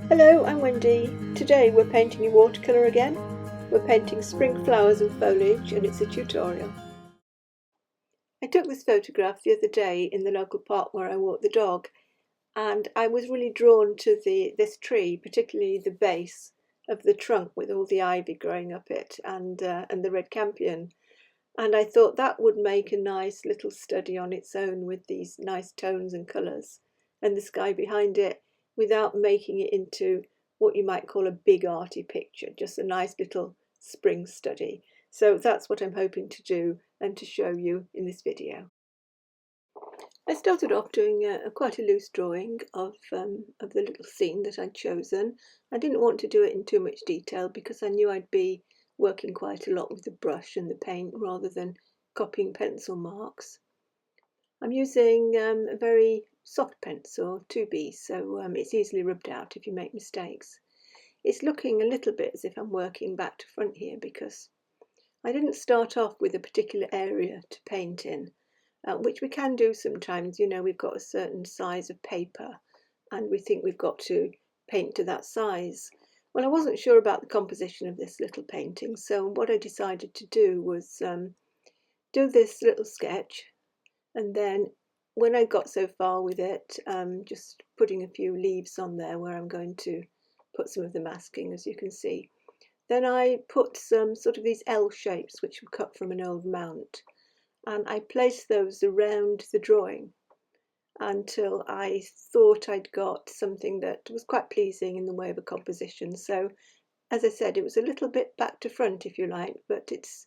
Hello, I'm Wendy. Today we're painting in watercolour again. We're painting spring flowers and foliage, and it's a tutorial. I took this photograph the other day in the local park where I walk the dog, and I was really drawn to this tree, particularly the base of the trunk with all the ivy growing up it and the red campion. And I thought that would make a nice little study on its own with these nice tones and colours and the sky behind it, without making it into what you might call a big arty picture, just a nice little spring study. So that's what I'm hoping to do and to show you in this video. I started off doing quite a loose drawing of the little scene that I'd chosen. I didn't want to do it in too much detail because I knew I'd be working quite a lot with the brush and the paint rather than copying pencil marks. I'm using a very soft pencil, 2B, so it's easily rubbed out if you make mistakes. It's looking a little bit as if I'm working back to front here because I didn't start off with a particular area to paint in, which we can do sometimes. You know, we've got a certain size of paper and we think we've got to paint to that size. Well, I wasn't sure about the composition of this little painting, so what I decided to do was do this little sketch, and then when I got so far with it, just putting a few leaves on there where I'm going to put some of the masking, as you can see. Then I put some sort of these L shapes which were cut from an old mount, and I placed those around the drawing until I thought I'd got something that was quite pleasing in the way of a composition. So, as I said, it was a little bit back to front, if you like, but it's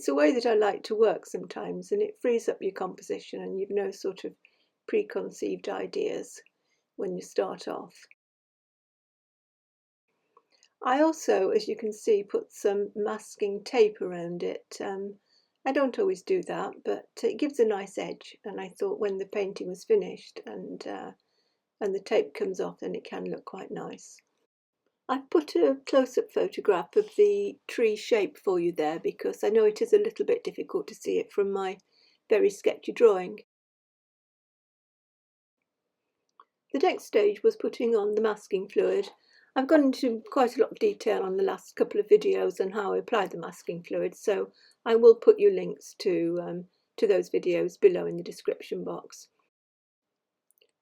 a way that I like to work sometimes, and it frees up your composition and you've no sort of preconceived ideas when you start off. I also, as you can see, put some masking tape around it. I don't always do that, but it gives a nice edge, and I thought when the painting was finished and the tape comes off, then it can look quite nice. I've put a close-up photograph of the tree shape for you there because I know it is a little bit difficult to see it from my very sketchy drawing. The next stage was putting on the masking fluid. I've gone into quite a lot of detail on the last couple of videos on how I applied the masking fluid, so I will put you links to those videos below in the description box.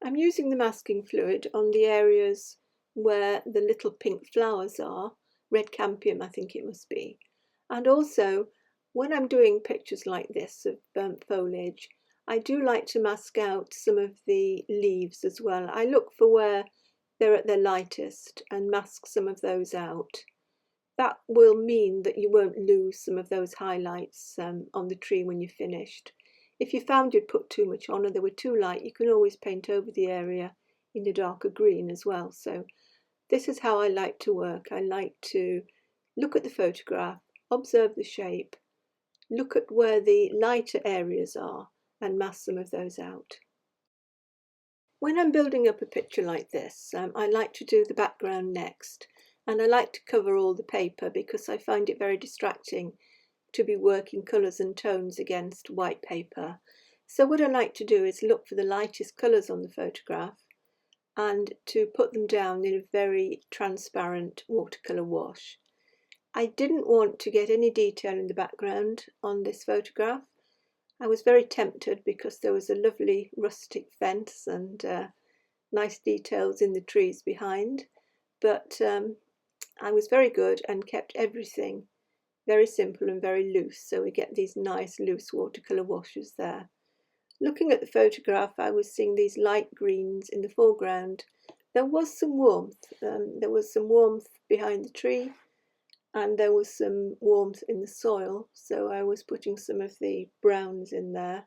I'm using the masking fluid on the areas where the little pink flowers are, red campion I think it must be, and also when I'm doing pictures like this of foliage, I do like to mask out some of the leaves as well. I look for where they're at their lightest and mask some of those out. That will mean that you won't lose some of those highlights on the tree when you're finished. If you found you'd put too much on or they were too light, you can always paint over the area in a darker green as well. So this is how I like to work. I like to look at the photograph, observe the shape, look at where the lighter areas are and mask some of those out. When I'm building up a picture like this, I like to do the background next, and I like to cover all the paper because I find it very distracting to be working colours and tones against white paper. So what I like to do is look for the lightest colours on the photograph and to put them down in a very transparent watercolour wash. I didn't want to get any detail in the background on this photograph. I was very tempted because there was a lovely rustic fence and nice details in the trees behind, but I was very good and kept everything very simple and very loose, so we get these nice loose watercolour washes there. Looking at the photograph, I was seeing these light greens in the foreground. There was some warmth. Behind the tree, and there was some warmth in the soil, so I was putting some of the browns in there.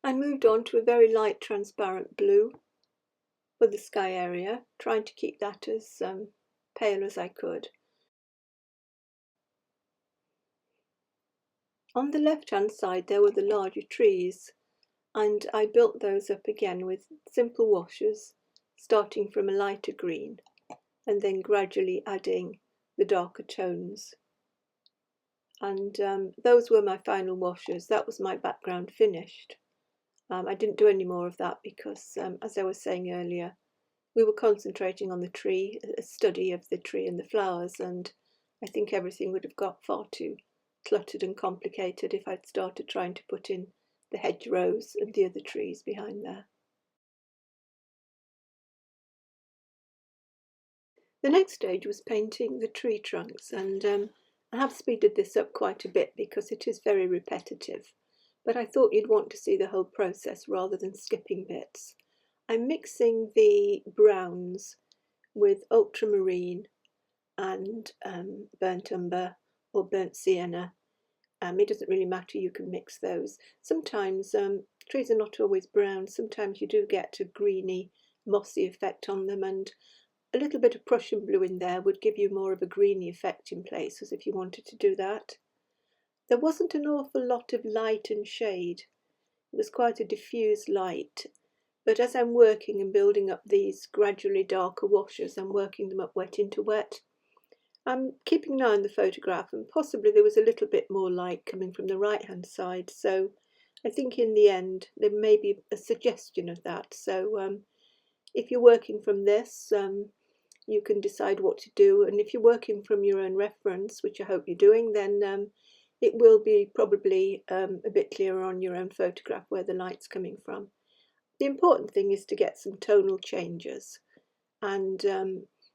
I moved on to a very light transparent blue for the sky area, trying to keep that as pale as I could. On the left hand side there were the larger trees, and I built those up again with simple washes, starting from a lighter green and then gradually adding the darker tones And those were my final washes. That was my background finished. I didn't do any more of that because, as I was saying earlier, we were concentrating on the tree, a study of the tree and the flowers, and I think everything would have got far too cluttered and complicated if I'd started trying to put in the hedgerows and the other trees behind there. The next stage was painting the tree trunks, and I have speeded this up quite a bit because it is very repetitive, but I thought you'd want to see the whole process rather than skipping bits. I'm mixing the browns with ultramarine and burnt umber or burnt sienna. It doesn't really matter, you can mix those. Sometimes trees are not always brown, sometimes you do get a greeny, mossy effect on them, and a little bit of Prussian blue in there would give you more of a greeny effect in places if you wanted to do that. There wasn't an awful lot of light and shade. It was quite a diffuse light, but as I'm working and building up these gradually darker washes, I'm working them up wet into wet. I'm keeping an eye on the photograph, and possibly there was a little bit more light coming from the right hand side, so I think in the end there may be a suggestion of that. So if you're working from this, you can decide what to do, and if you're working from your own reference, which I hope you're doing, then it will be probably a bit clearer on your own photograph where the light's coming from. The important thing is to get some tonal changes and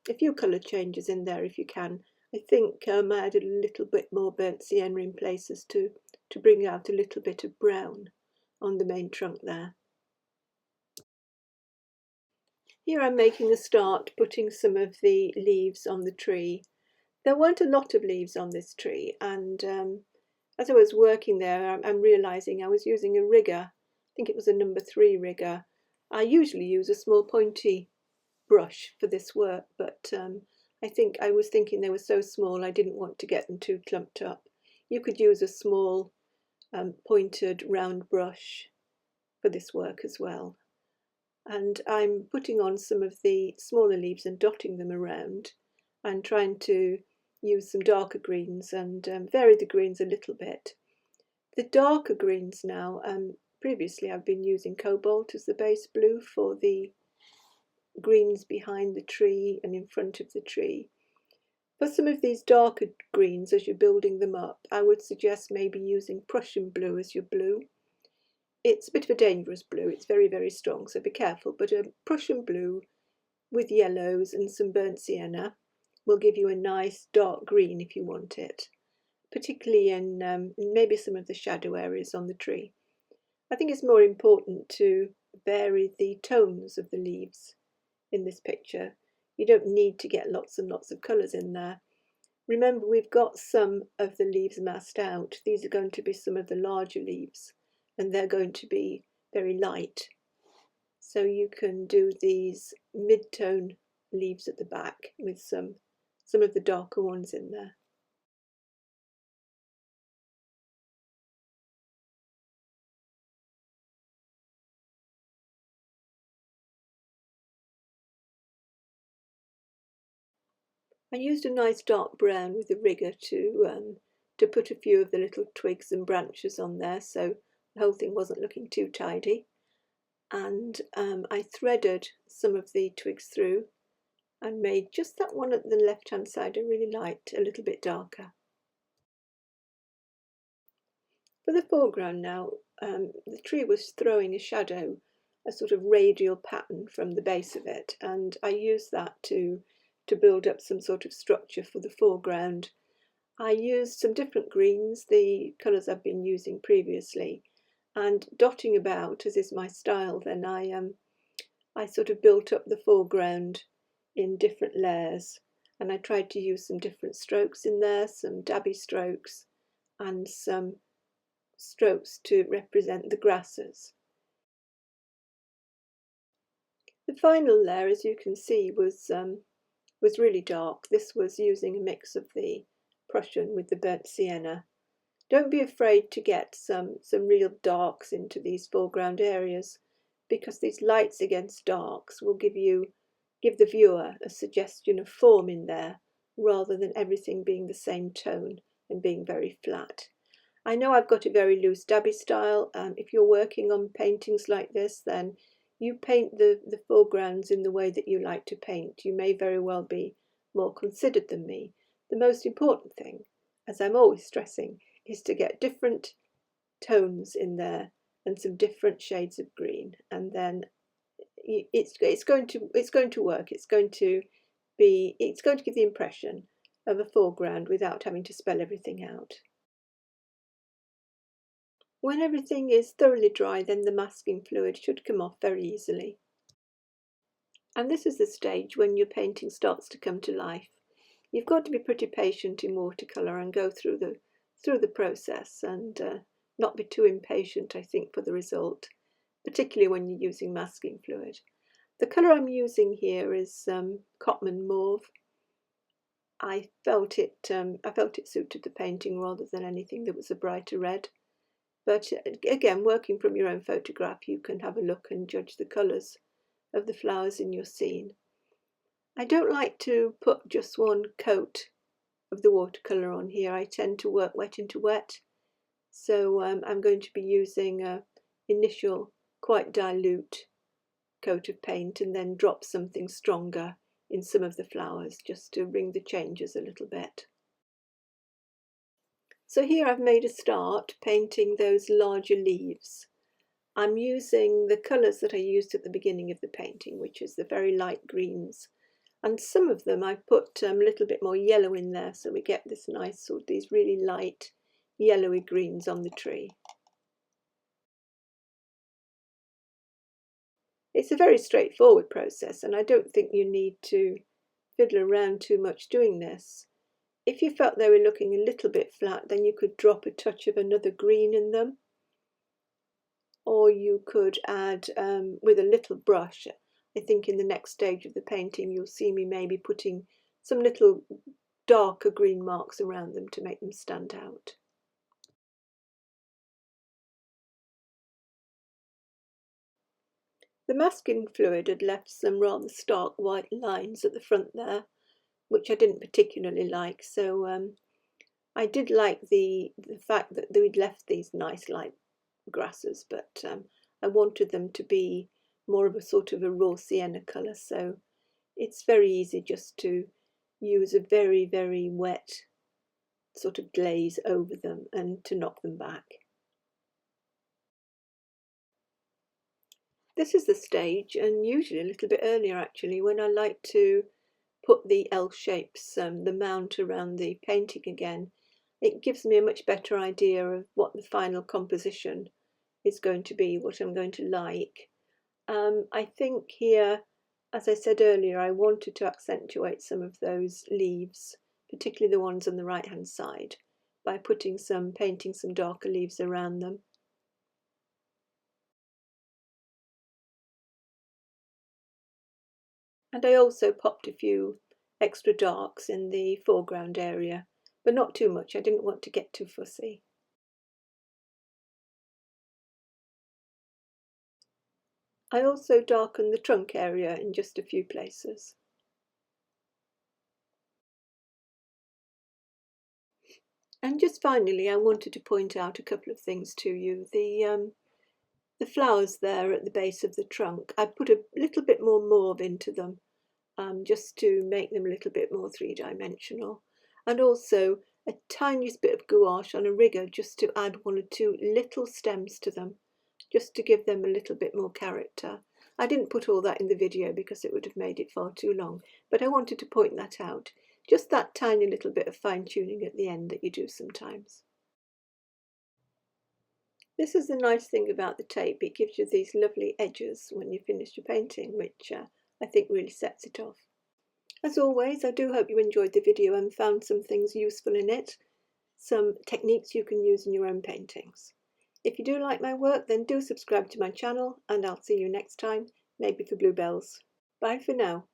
a few colour changes in there if you can. I think I added a little bit more burnt sienna in places to bring out a little bit of brown on the main trunk there. Here I'm making a start putting some of the leaves on the tree. There weren't a lot of leaves on this tree, and as I was working there, I'm realising I was using a rigger. I think it was a number 3 rigger. I usually use a small pointy brush for this work, but I was thinking they were so small I didn't want to get them too clumped up. You could use a small pointed round brush for this work as well. And I'm putting on some of the smaller leaves and dotting them around and trying to use some darker greens and vary the greens a little bit. The darker greens now, previously I've been using cobalt as the base blue for the greens behind the tree and in front of the tree. For some of these darker greens, as you're building them up, I would suggest maybe using Prussian blue as your blue. It's a bit of a dangerous blue, it's very, very strong, so be careful, but a Prussian blue with yellows and some burnt sienna will give you a nice dark green if you want it, particularly in maybe some of the shadow areas on the tree. I think it's more important to vary the tones of the leaves in this picture. You don't need to get lots and lots of colours in there. Remember, we've got some of the leaves masked out. These are going to be some of the larger leaves, and they're going to be very light. So you can do these mid-tone leaves at the back with some of the darker ones in there. I used a nice dark brown with the rigger to put a few of the little twigs and branches on there, so the whole thing wasn't looking too tidy. And I threaded some of the twigs through and made just that one at the left hand side I really liked, a little bit darker. For the foreground now, the tree was throwing a shadow, a sort of radial pattern from the base of it, and I used that to build up some sort of structure for the foreground. I used some different greens, the colours I've been using previously, and dotting about, as is my style, then I sort of built up the foreground in different layers, and I tried to use some different strokes in there, some dabby strokes and some strokes to represent the grasses. The final layer, as you can see, was really dark. This was using a mix of the Prussian with the burnt sienna. Don't be afraid to get some real darks into these foreground areas, because these lights against darks will give the viewer a suggestion of form in there rather than everything being the same tone. and being very flat. I know I've got a very loose dabby style. If you're working on paintings like this, then you paint the foregrounds in the way that you like to paint. You may very well be more considered than me. The most important thing, as I'm always stressing, is to get different tones in there and some different shades of green, and then it's going to work. It's going to give the impression of a foreground without having to spell everything out. When everything is thoroughly dry, then the masking fluid should come off very easily. And this is the stage when your painting starts to come to life. You've got to be pretty patient in watercolour and go through the process, and not be too impatient, I think, for the result, particularly when you're using masking fluid. The colour I'm using here is Cotman mauve. I felt it suited the painting rather than anything that was a brighter red. But again, working from your own photograph, you can have a look and judge the colours of the flowers in your scene. I don't like to put just one coat of the watercolour on here. I tend to work wet into wet. So I'm going to be using an initial quite dilute coat of paint and then drop something stronger in some of the flowers just to ring the changes a little bit. So here I've made a start painting those larger leaves. I'm using the colours that I used at the beginning of the painting, which is the very light greens. And some of them I've put a little bit more yellow in there, so we get this nice sort of these really light yellowy greens on the tree. It's a very straightforward process, and I don't think you need to fiddle around too much doing this. If you felt they were looking a little bit flat, then you could drop a touch of another green in them. Or you could add, with a little brush, I think in the next stage of the painting you'll see me maybe putting some little darker green marks around them to make them stand out. The masking fluid had left some rather stark white lines at the front there, which I didn't particularly like, so I did like the fact that we'd left these nice light grasses, but I wanted them to be more of a sort of a raw sienna colour, so it's very easy just to use a very, very wet sort of glaze over them and to knock them back. This is the stage, and usually a little bit earlier actually, when I like to put the L shapes, the mount around the painting again. It gives me a much better idea of what the final composition is going to be, what I'm going to like. I think here, as I said earlier, I wanted to accentuate some of those leaves, particularly the ones on the right hand side, by painting some darker leaves around them. And I also popped a few extra darks in the foreground area, but not too much. I didn't want to get too fussy. I also darkened the trunk area in just a few places. And just finally, I wanted to point out a couple of things to you. The flowers there at the base of the trunk, I put a little bit more mauve into them, just to make them a little bit more three-dimensional. And also a tiniest bit of gouache on a rigger just to add one or two little stems to them, just to give them a little bit more character. I didn't put all that in the video because it would have made it far too long, but I wanted to point that out. Just that tiny little bit of fine-tuning at the end that you do sometimes. This is the nice thing about the tape. It gives you these lovely edges when you finish your painting, which I think really sets it off. As always, I do hope you enjoyed the video and found some things useful in it, some techniques you can use in your own paintings. If you do like my work, then do subscribe to my channel, and I'll see you next time, maybe for bluebells. Bye for now.